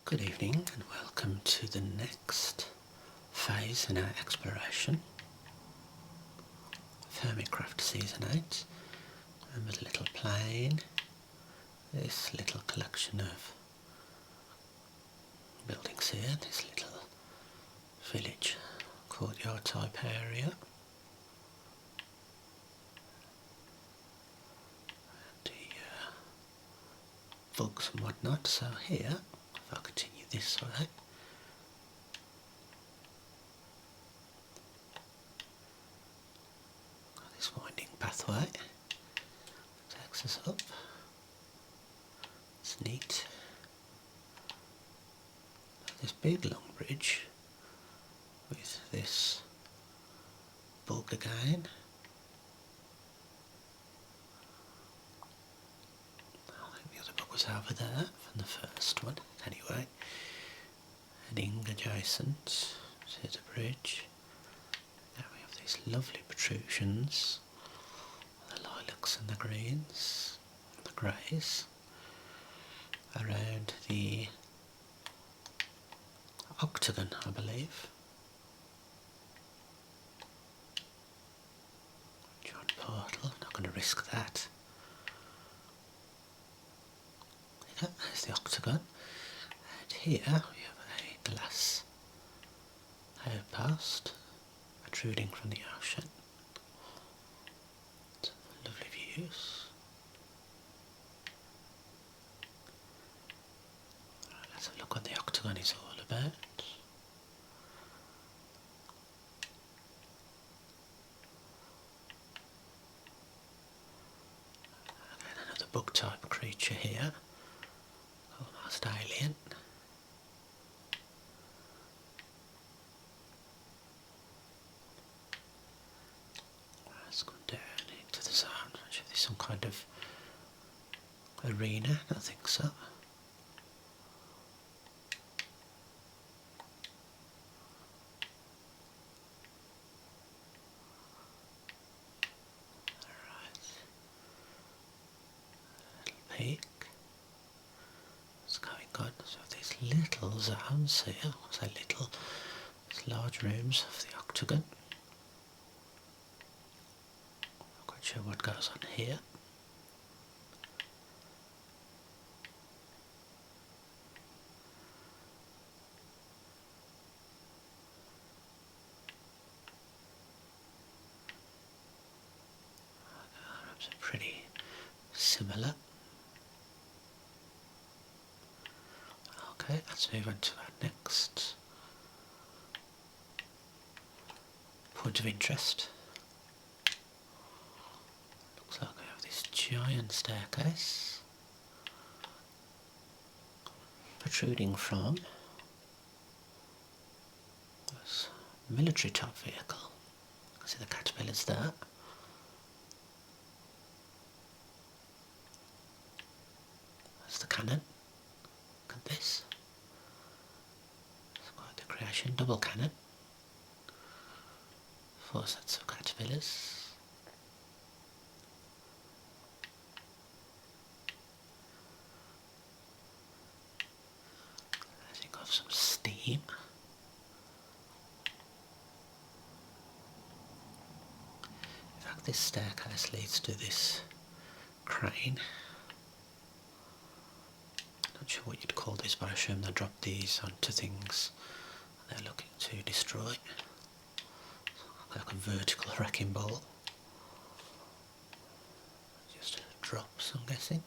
Good evening and welcome to the next phase in our exploration of Hermitcraft Season 8. And with a little plane, this little collection of buildings here, this little village courtyard type area. The bugs and whatnot. So here, if I continue this way, this winding pathway takes us up. It's neat. This big long bridge with this bug again. I think the other bug was over there from the first one. Anyway, heading adjacent to the bridge. Now we have these lovely protrusions, the lilacs and the greens, the greys, around the octagon, I believe. Giant portal, not going to risk that. Yeah, there's the octagon. And here we have a glass outpost protruding from the ocean. Some lovely views. Right, let's have a look what the octagon is all about. Again, another bug type creature here, almost alien. Let's go down into the zone. Should there some kind of arena? I don't think so. Peak. What's going on? So these little zones here, I say little, these large rooms of the octagon. Not quite sure what goes on here. Rooms are pretty similar. Okay, let's move on to our next point of interest. Looks like we have this giant staircase protruding from this military type vehicle. You can see the caterpillars there. That's the cannon. Look at this. It's quite the creation. Double cannon. 4 sets of caterpillars. Letting off some steam. In fact, this staircase leads to this crane. Not sure what you'd call this, but I assume they drop these onto things they're looking to destroy. Like a vertical wrecking ball. Just drops, I'm guessing.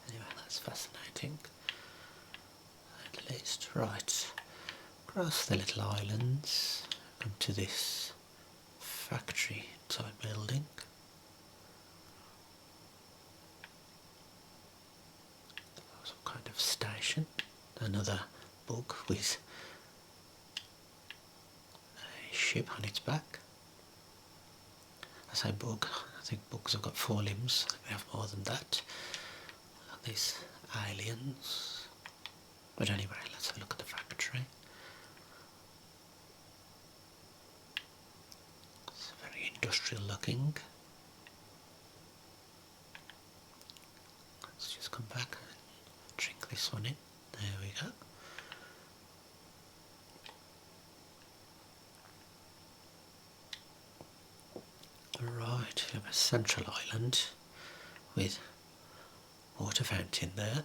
Anyway, that's fascinating. At least, right. Across the little islands, come to this factory type building. Some kind of station. Another bug with a ship on its back. I say bug, I think bugs have got 4 limbs. I think they have more than that. Like these aliens. But anyway, let's have a look at the factory. It's very industrial looking. Let's just come back and drink this one in. There we go. Right, we have a central island with water fountain there.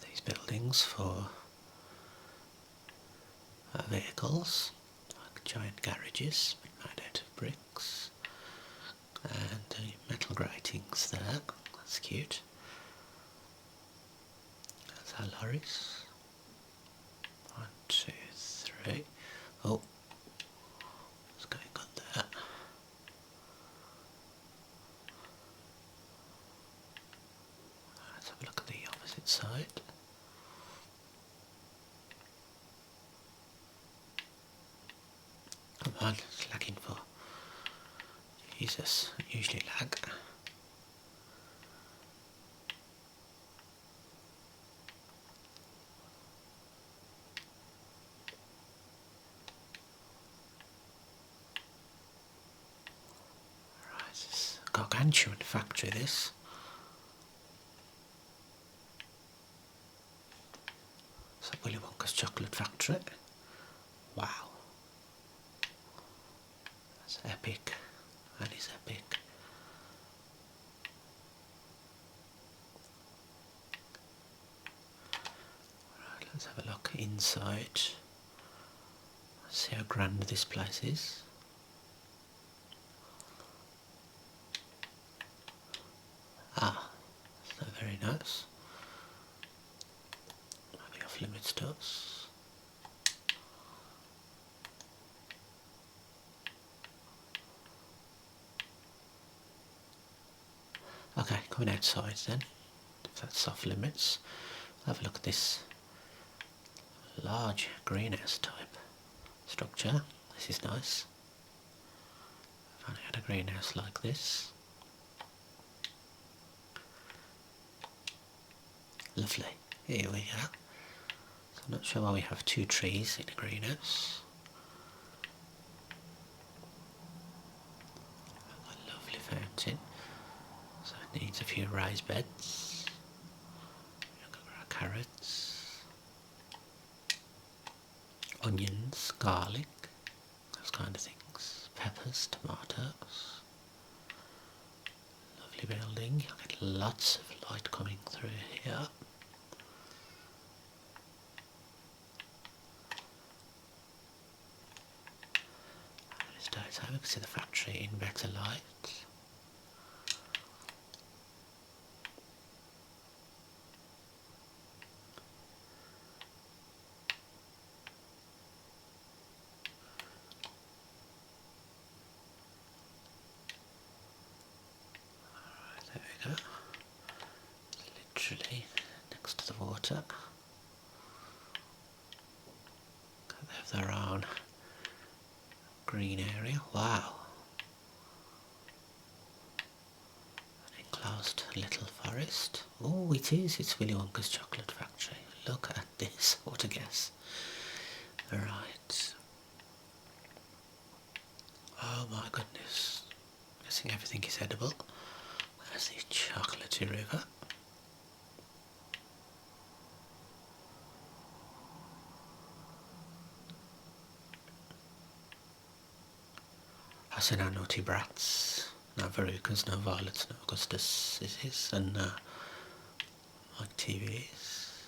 These buildings for vehicles, like giant garages made out of bricks, and metal gratings there. That's cute. That's our lorries. 1, 2, 3. Oh, what's going on there? Let's have a look at the opposite side. Come on, it's lagging for. Jesus, usually lag. Right, it's a gargantuan factory this. It's Willy Wonka's chocolate factory. Wow. That's epic. That is epic. Right, let's have a look inside. See how grand this place is. Ah, that's not very nice. Maybe off limits to us. Okay, coming outside then, if that's off limits. Have a look at this large greenhouse type structure. This is nice. I've only had a greenhouse like this. Lovely. Here we are. So I'm not sure why we have 2 trees in a greenhouse. A lovely fountain. So it needs a few raised beds. We've got our carrots, onions, garlic, those kind of things. Peppers, tomatoes. Lovely building. I get lots of light coming through here. So we can see the factory in better light. Alright, there we go. It's literally next to the water. They have their own green area. Wow. An enclosed little forest. Oh, it is. It's Willy Wonka's chocolate factory. Look at this. What a guess. Right. Oh my goodness. I'm guessing everything is edible. There's the chocolatey river. I say no naughty brats, no verrucas, no violets, no Augustus, and like TVs.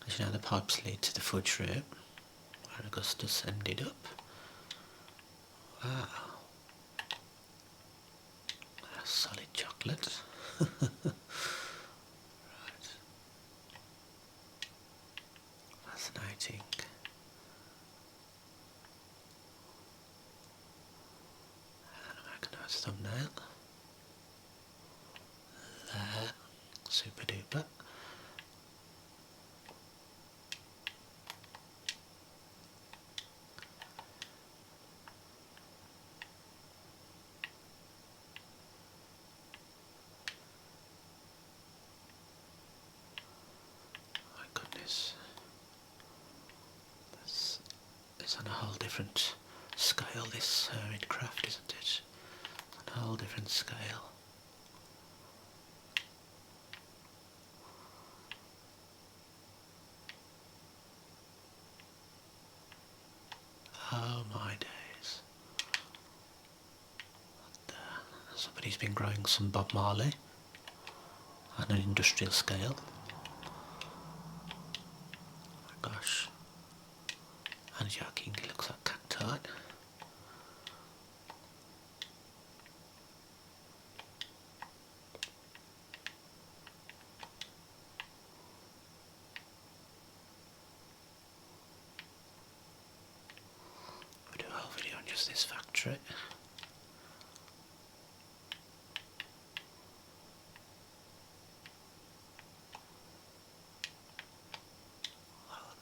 Because you know the pipes lead to the fudge room where Augustus ended up. Wow. That's solid chocolate. Right. Fascinating. Nice thumbnail. There. Super duper. My goodness. It's on a whole different scale, this Hermitcraft, isn't it? On a whole different scale. Oh my days. Somebody's been growing some Bob Marley on an industrial scale. Oh my gosh. And joking, it looks like cacti. We'll do a whole video on just this factory.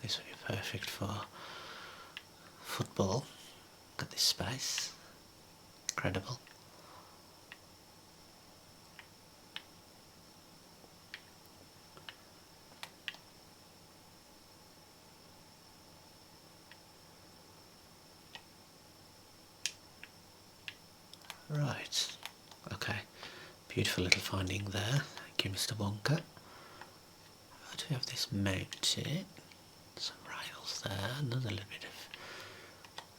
This would be perfect for football. Look at this space. Incredible. Right. Okay. Beautiful little finding there. Thank you, Mr. Wonka. How do we have this mounted? Some rails there. Another little bit of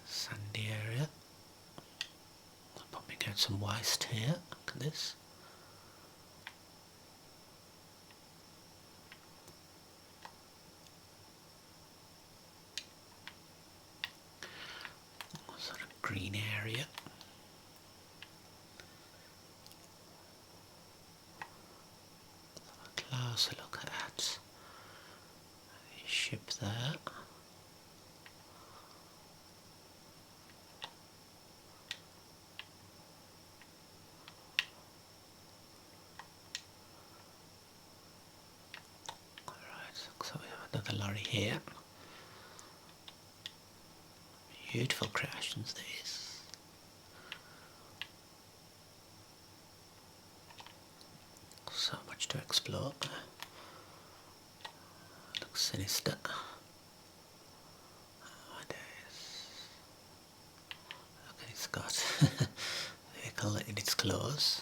sandy area. Popping out some waste here. Look at this. Sort of green area. A closer look at the ship there. So we have another lorry here. Beautiful creations these. So much to explore. Looks sinister. Oh my days. Look, it's got a vehicle in its claws.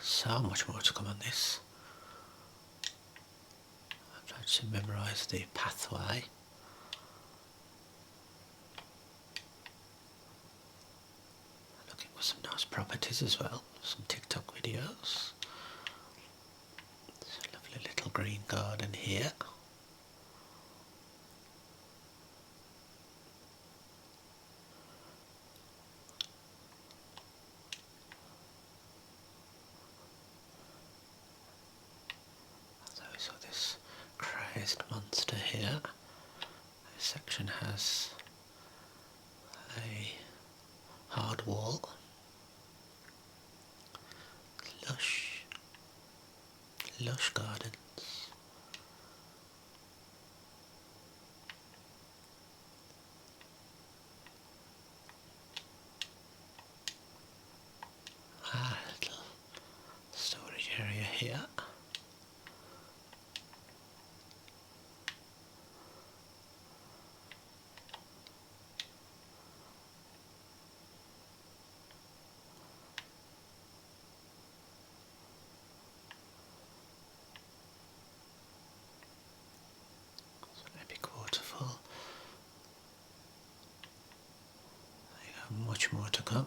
So much more to come on this. I've tried to memorise the pathway. Looking for some nice properties as well, some TikTok videos. There's a lovely little green garden here. So we saw this crazed monster here. This section has a hard wall. Lush gardens. A little storage area here. Much more to come.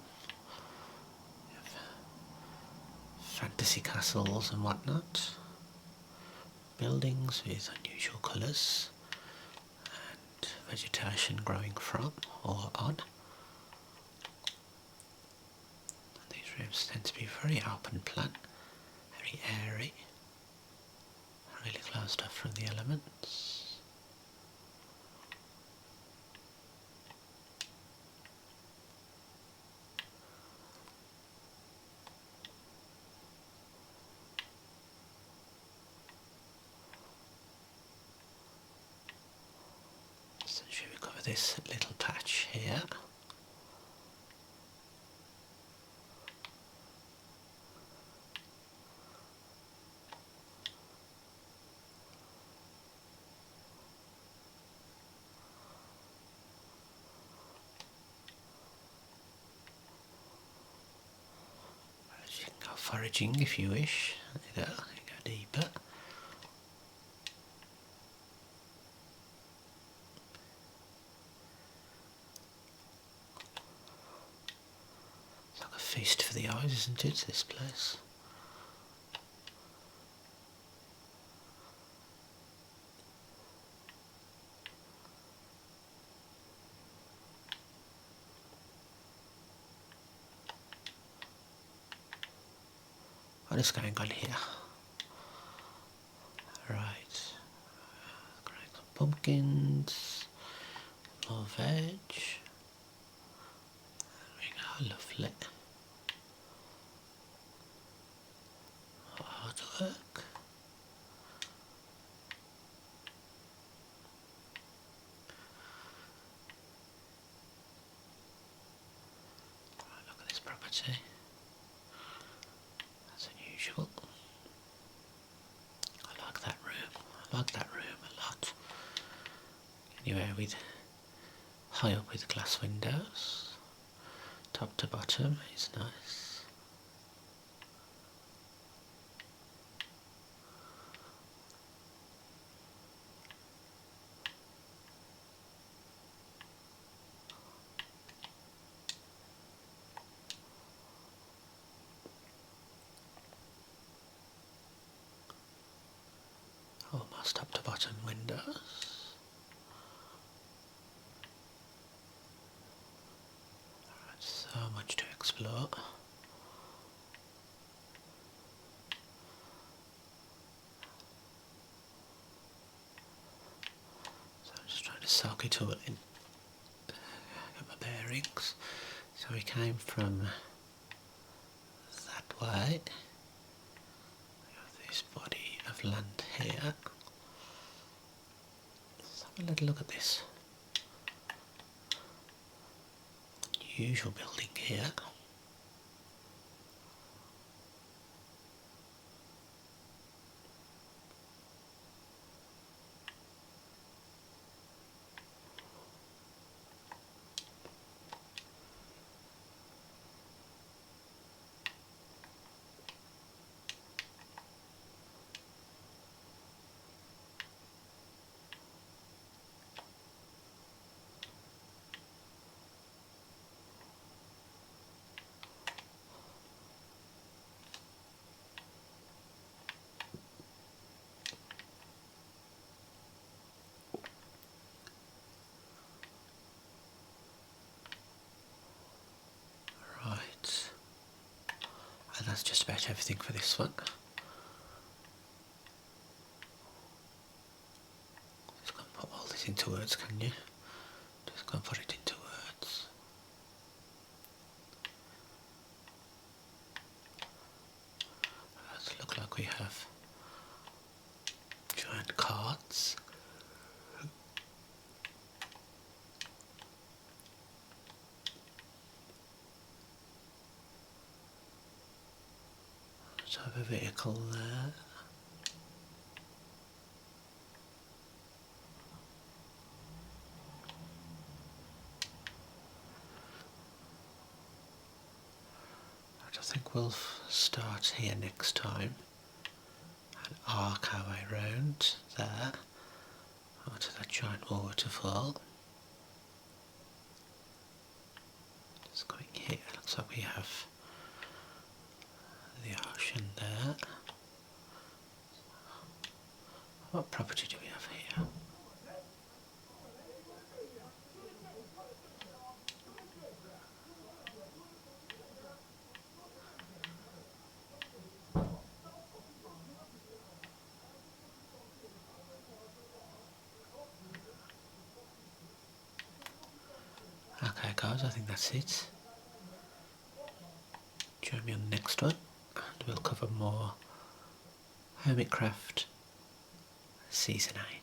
We have fantasy castles and whatnot. Buildings with unusual colours and vegetation growing from or on. And these rooms tend to be very open plan, very airy, really closed off from the elements. this little patch here. You can go foraging if you wish. There you go deeper. It's like a feast for the eyes, isn't it, this place? What is going on here? Right. Growing some pumpkins, more veg. There we go, lovely. Artwork. Right, look at this property. That's unusual. I like that room. I like that room a lot. Anyway, with high up with glass windows, top to bottom is nice. Almost top to bottom windows. So much to explore. So I'm just trying to soak it all in. Get my bearings. So we came from that way. We have this body of land here. Let's have a little look at this unusual building here. Right, and that's just about everything for this one. Just go and put all this into words, can you? Just go and put it into words. Does look like we have giant cards. Let's have a vehicle there. I think we'll start here next time and arc our way round there onto that giant waterfall. Just going here, looks like we have the ocean there. What property do we have here? Okay guys, I think that's it. Join me on the next one and we'll cover more Hermitcraft Season 8.